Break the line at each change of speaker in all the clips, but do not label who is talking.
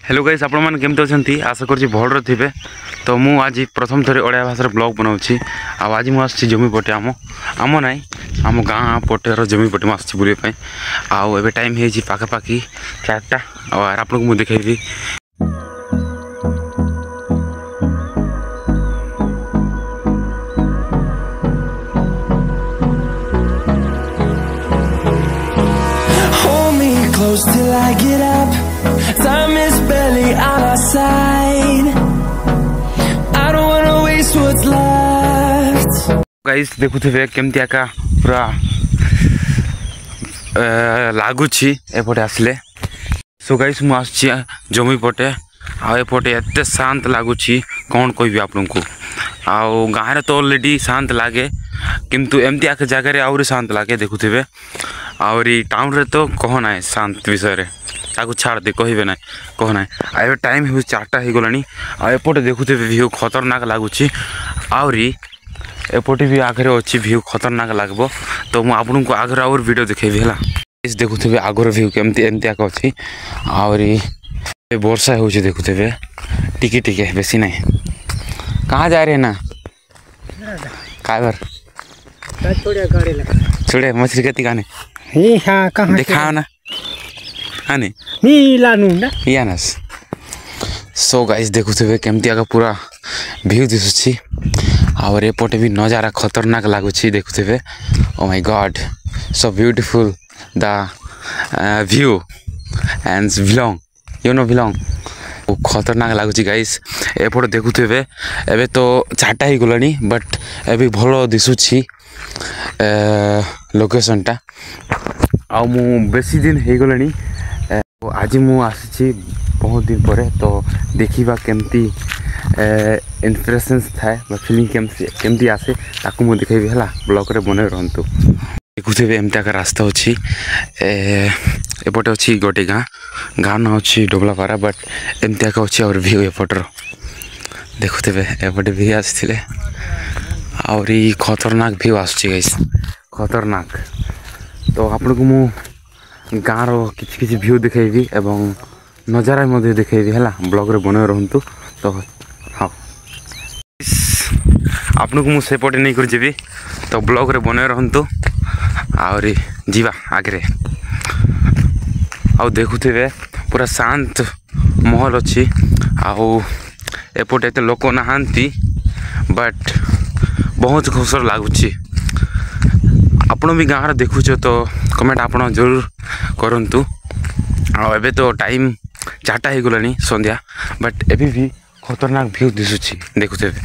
Hello guys आपण मैंने केमती अच्छा आशा कर भल थे। तो मुझे आज प्रथम थोड़े ओडिया भाषा ब्लॉग बनाऊँगी। आज मुझे जमी पटे आम ना आम गाँ पटेर जमी पटे मुझे बुलापी आए टाइम है पाखापाखि 4टा और आपको मुझे देखी
close till I get up. Time is barely on our side. I don't wanna waste what's left.
Guys देखुथिबे केमती आका पूरा लागुछि एपटे आसले। सो गाइस मु आछि जमी पटे आ एपटे एते शांत लागुछि कोन कहबी आपनको। आ गाँ रे तो ऑलरेडी शांत लागे किंतु एमती आके जगह रे आउरी शांत लागे देखुथिबे। और टाउन रे तो कह ना शांत विषय रे ताकू छाड़ दे कहबे ना कह ना। आ टाइम हो 4टा हो गलानी आ एपटे देखुथिबे व्यू खतरनाक लागुछि। आउरी एपटे भी आगे अच्छी व्यू खतरनाक लगबो। तो मु आपनको आगे और वीडियो देखेबी हला। इस देखुथिबे आगर व्यू केमती एमती आके अछि। और वर्षा होछि देखुथिबे टिके टिके बेसी नहीं। कहाँ जा रहे ना काबर छोड़े मछली कति गाने दिखाओ ना आने यानस। सो गाइस देखुथिबे केमती आगे पूरा व्यू दिसुछि। और एपटे भी नजारा खतरनाक लागुछि देखुथिबे। Oh my god so beautiful the view and belong you know belong खतरनाक लगुच गाइस। एपटे देखुथिबे एबे तो 4टा ही गलानी बट एबे भलो दिसुछि लोकेशन टा। आ मु बेसी दिन हे गलानी आज मु आसी बहुत दिन परे। तो देखिबा केमती इंप्रेशंस थाए बा फीलिंग केमती आसे ताकू मु देखेबी हला ब्लॉग रे बने रहंतु। देखुथिबे एमता का रास्ता अछि एपटे अछि गोटे गाँ ना अच्छी डोबलापारा बट एमती का अच्छी और व्यू एपटर देखुथिबे एपटे भी आसथिले और खतरनाक व्यू आसछि गाइस खतरनाक। तो आपनको मु गाँ रो किछि व्यू देखेबी एवं नजारा मध्य देखेबी हला ब्लॉग रे बने रहंतु। तो हाँ आपनको मु सेपटे नहीं कर जेबी तो ब्लॉग रे बने रहंतु और जीवा आगे। आउ देखुथिबे पूरा शांत महल अच्छी आउ एपटे एते लोक नहांती बट बहुत खुशर लागुची। आपण भी गाँव देखुछ तो कमेंट आपण जरूर करंतु। आ एबे तो टाइम 4टा हो गलानी संध्या बट एबे भी खतरनाक व्यू दिसुची देखुथिबे।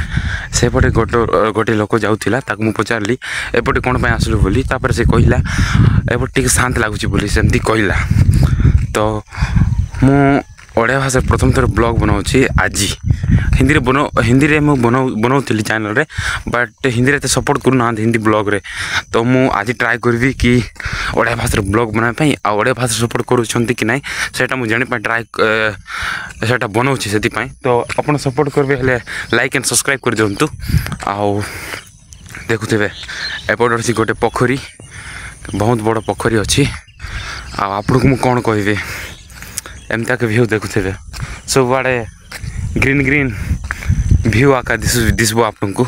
सेपटे गोटे लोक जाउथिला ताकू मु पचारली एपटे कोन पय आसलु बोली तापर से कहिला एपटे टिक शांत लागुची बोली सेमती कहिला। तो मु ओडिया भाषा प्रथम थोर ब्लॉग बनाऊँगी आज हिंदी रे मु बनाऊली चैनल रे बट हिंदी रे सपोर्ट करूना हिंदी ब्लॉग रे। तो मु आज ट्राई करबी कि ओडिया भाषा ब्लॉग बना पाई आ ओडिया भाषा सपोर्ट करूछंती कि नहीं सेटा मु जानि पा ट्राई सेटा बनाऊँगी सेति पई। तो अपन सपोर्ट करबे हेले लाइक एंड सब्सक्राइब कर दियंतु। आउ देखुथिबे एपट अछि गोटे पोखरी बहुत बड़ पोखरी अछि। आ आपको मु कौन कहबे एमता के व्यू देखुथिबे सब आड़े ग्रीन ग्रीन व्यू आका दिसबो आपको।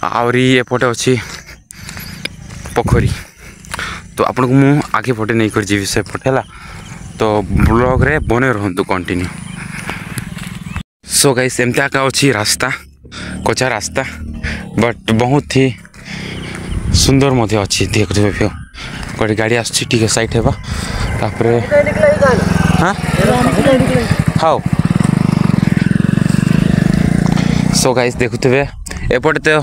और एपटे अच्छी पोखरी तो आपको मु आगे पटे नहीं कर जीवी से पटे ला। तो ब्लॉग रे बने रहंतु कंटिन्यू। सो गाइस एमता का अच्छी रास्ता कच्चा रास्ता बट बहुत ही सुंदर मध्य अच्छी देखुथिबे व्यू। गोटे गाड़ी आसछि ठीक साइड हेबा तापरे हाँ हाँ। सो गाइस देखुथिबे एपटे तो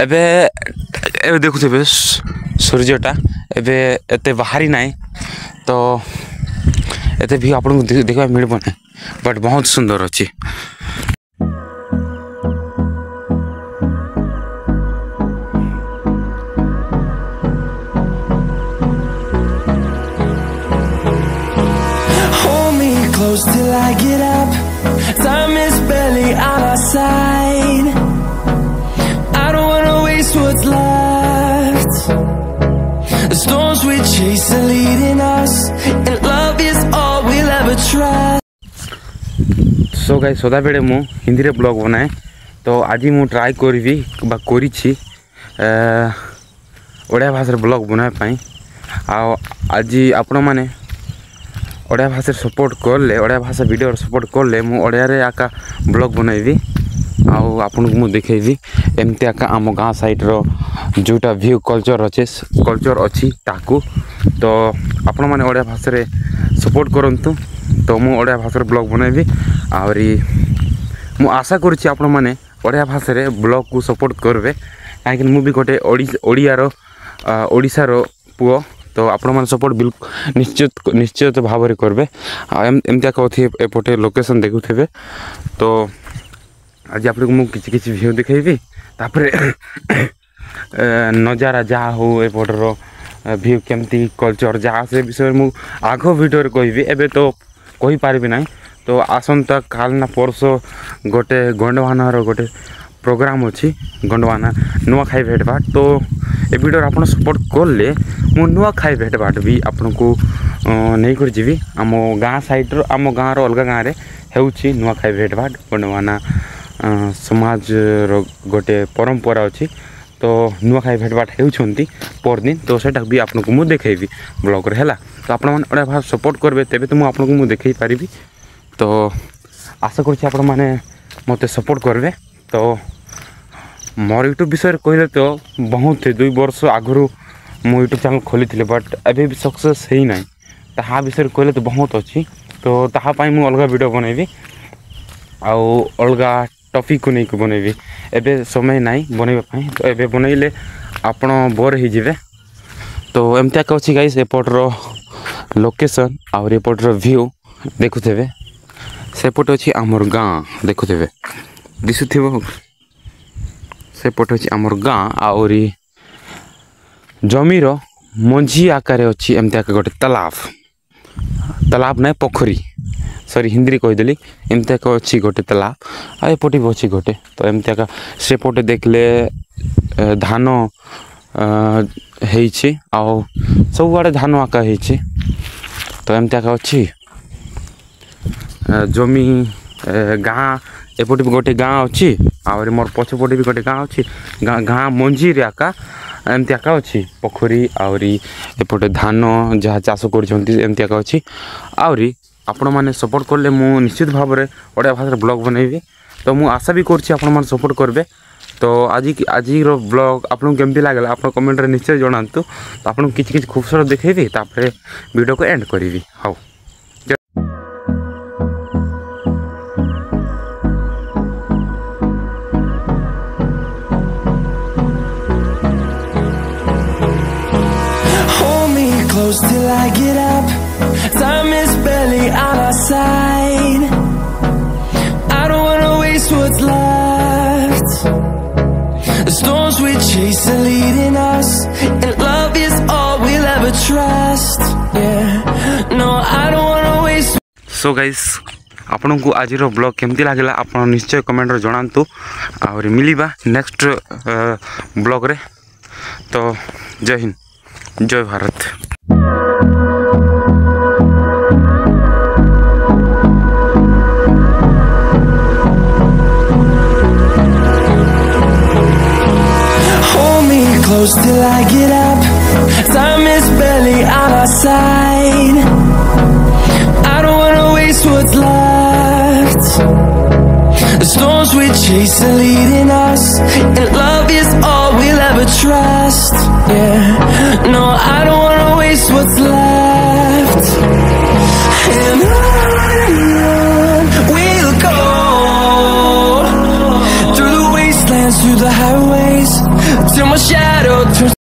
एबे देखुथिबे सूर्यटा एबे एते बाहरी नाही तो एते भी आपन देखबा मिलबो ना बट बहुत सुंदर अछि।
Close till I get up. Time is barely on our side. I don't wanna waste what's left. The storms we chase are leading us, and love is all we'll ever trust.
So guys सदा बेले मु हिंदी रे blog बनाए तो आज मु try करबी बा करिछि ओडिया भाषा ब्लॉग बनाए पई आ आज आपण माने ओडिया भाषा सपोर्ट करले ओडिया भाषा वीडियो सपोर्ट करले मु ओडिया रे आका ब्लॉग बनाइबी आउ आपन को मु देखेबी एमते आका आम गाँ साइड रो जोटा व्यू कल्चर अछि ताकू तो आपण माने ओडिया भाषा रे सपोर्ट करंतु तो मु ओडिया भाषा रे ब्लॉग बनाइबी आउरी मु आशा करछि आपण माने ओडिया भाषा रे ब्लॉग को सपोर्ट करबे काहे कि मु भी गोटे ओडिसा रो पुओ तो आपण माने सपोर्ट बिल्कुल निश्चित भाव रे करबे एमते कथि एपटे लोकेशन देखुथेबे तो आज आप मु किछि व्यू देखेबी तापरे नजारा जहाँ हो एपटर व्यू केमती कल्चर जहाँ से विषय मु आगो वीडियो रे कहबी एबे तो कहि पारबी नाही तो आसंता काल ना परसो गोटे गंडवाना रो गोटे प्रोग्राम अछि गंडवाना नुआ खाई भेट बाट तो ए वीडियो रे आपण सपोर्ट करले मु नुआ खाई भेट बाट भी आपन को नहीं कर जीवी आम गाँ साइड रो आम गाँ रो अलग गाँ रे हेउछि नुआ खाई भेट बाट गंडवाना समाज रो गोटे परंपरा अछि तो नुआ खाई भेट बाट हेउछंती पर दिन तो सेटा भी आपन को मु देखेबी ब्लॉग रे हला तो आपण माने ओडा भाषा सपोर्ट करबे तेबे तो मु आपन को मु देखै पारिबी तो आशा करछि आपण माने मते सपोर्ट करबे तो मोर यूट्यूब विषय कहले तो बहुत 2 वर्ष आगरु मु यूट्यूब चैनल खोली थिले बट अबे भी सक्सेस हेई नै ताहा विषय कहले तो बहुत अछि तो ताहा पई मु अलगा वीडियो बनैबी आ अलगा टॉपिक को नहीं बनैबी एबे समय नाही बनैबा पई तो एबे बनैले आपण बोर ही जिवे तो एमता कहछि गाइस एपट रो लोकेशन और एपट रो व्यू देखुथेबे सेपट अछि हमर गाँ देखुथेबे दिसुथिबो सेपट अछि हमर गाँ और जमीर मंझी आकार अछि एमता गोटे तालाब नै पोखरी सॉरी हिंदी कहीदेली एमती अच्छी गोटे तालाब आ एपटे भी अच्छी गोटे तो एमती सेपटे देखले धान होइछि आउ सब आड़े धान आका होइछि तो एमती अच्छी जमी गाँ एपटे भी गोटे गाँ अच्छी आउर मोर पछपटे भी गोटे गाँ अच्छी गाँ मंझी रे आका एमती अच्छी पोखरी आउरी एपटे धान जहाँ चाष करमती अच्छी आउरी आपण माने सपोर्ट करले मु निश्चित भाव रे ओडिया भाषा ब्लॉग बनैबी तो मु आशा भी करछि आपण माने सपोर्ट करबे तो आज रो ब्लॉग आपन केमती लागला आपण कमेंट रे निश्चय जणांतु तो आपण किछि खूबसूरत देखेबी तापरे वीडियो को एंड करिवि how
Close till I get up. Time is barely on our side. I don't wanna waste what's left. The storms we chase are leading us, and love is all we'll ever trust. Yeah, no, I don't wanna waste.
So guys, आपन को आज रो blog केमती लागला आपन निश्चय comment रे जणांतु और मिलिबा next blog रे तो जय हिंद जय Bharat.
Close till I get up. Time is barely on our side. I don't wanna waste what's left. The storms we chase are leading us, and love is all we'll ever trust. Yeah, no, I don't wanna waste what's left. And on we'll go, through the wastelands, through the highways, till my shadow